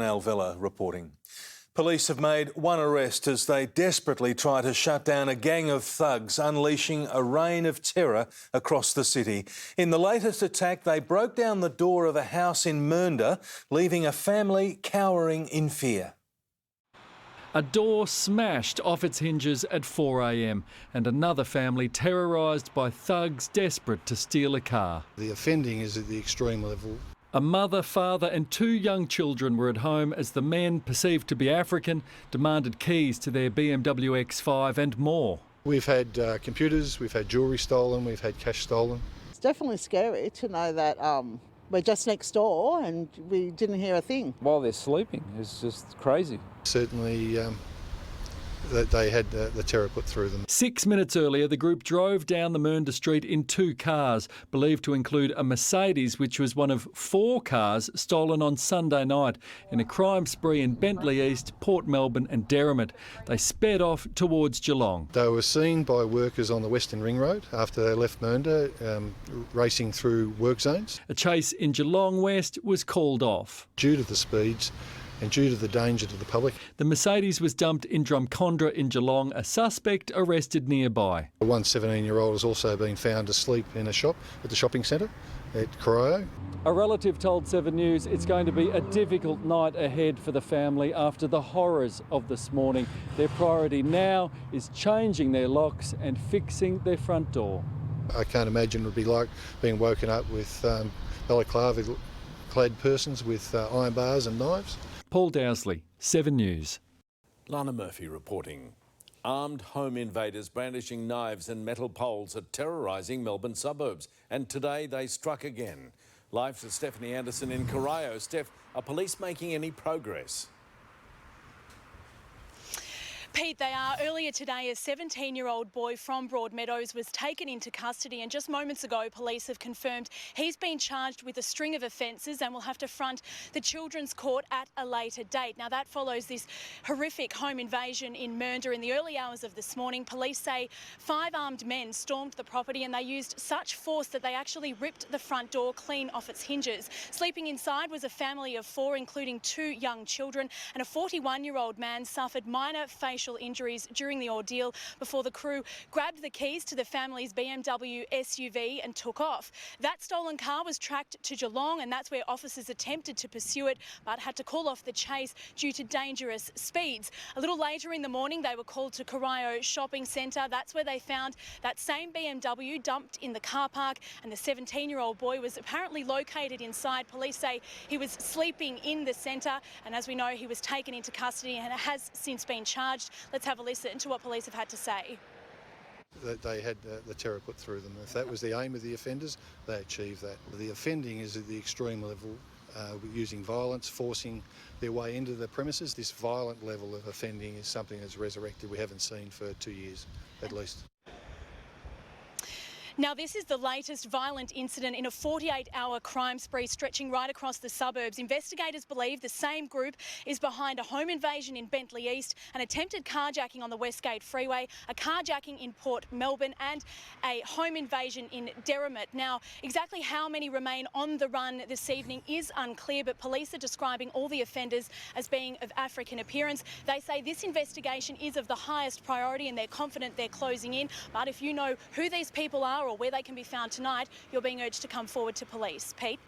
Alvella reporting. Police have made one arrest as they desperately try to shut down a gang of thugs unleashing a reign of terror across the city. In the latest attack, they broke down the door of a house in Melbourne, leaving a family cowering in fear. A door smashed off its hinges at 4 a.m. and another family terrorised by thugs desperate to steal a car. The offending is at the extreme level. A mother, father and two young children were at home as the men, perceived to be African, demanded keys to their BMW X5 and more. We've had computers, we've had jewellery stolen, we've had cash stolen. It's definitely scary to know that we're just next door and we didn't hear a thing. While they're sleeping, it's just crazy. Certainly that they had the terror put through them. 6 minutes earlier, the group drove down the Mernda Street in two cars, believed to include a Mercedes, which was one of 4 cars stolen on Sunday night in a crime spree in Bentley East, Port Melbourne and Derrimut. They sped off towards Geelong. They were seen by workers on the Western Ring Road after they left Mernda, racing through work zones. A chase in Geelong West was called off. Due to the speeds and due to the danger to the public. The Mercedes was dumped in Drumcondra in Geelong, a suspect arrested nearby. One 17-year-old has also been found asleep in a shop at the shopping centre at Corio. A relative told 7 News it's going to be a difficult night ahead for the family after the horrors of this morning. Their priority now is changing their locks and fixing their front door. I can't imagine it would be like being woken up with balaclava-clad persons with iron bars and knives. Paul Dowsley, 7 News. Lana Murphy reporting. Armed home invaders brandishing knives and metal poles are terrorising Melbourne suburbs. And today they struck again. Live to Stephanie Anderson in Corio. Steph, are police making any progress? Pete, they are. Earlier today, a 17-year-old boy from Broadmeadows was taken into custody, and just moments ago, police have confirmed he's been charged with a string of offences and will have to front the Children's Court at a later date. Now, that follows this horrific home invasion in Mernda in the early hours of this morning. Police say 5 armed men stormed the property and they used such force that they actually ripped the front door clean off its hinges. Sleeping inside was a family of 4, including 2 young children, and a 41-year-old man suffered minor facial injuries during the ordeal before the crew grabbed the keys to the family's BMW SUV and took off. That stolen car was tracked to Geelong, and that's where officers attempted to pursue it but had to call off the chase due to dangerous speeds. A little later in the morning, they were called to Corio Shopping Centre. That's where they found that same BMW dumped in the car park, and the 17-year-old boy was apparently located inside. Police say he was sleeping in the centre, and as we know, he was taken into custody and has since been charged. Let's have a listen to what police have had to say. That they had the terror put through them. If that was the aim of the offenders, they achieved that. The offending is at the extreme level, using violence, forcing their way into the premises. This violent level of offending is something that's resurrected we haven't seen for 2 years at least. Now, this is the latest violent incident in a 48-hour crime spree stretching right across the suburbs. Investigators believe the same group is behind a home invasion in Bentley East, an attempted carjacking on the Westgate Freeway, a carjacking in Port Melbourne and a home invasion in Derrimut. Now, exactly how many remain on the run this evening is unclear, but police are describing all the offenders as being of African appearance. They say this investigation is of the highest priority and they're confident they're closing in. But if you know who these people are or where they can be found tonight, you're being urged to come forward to police. Pete?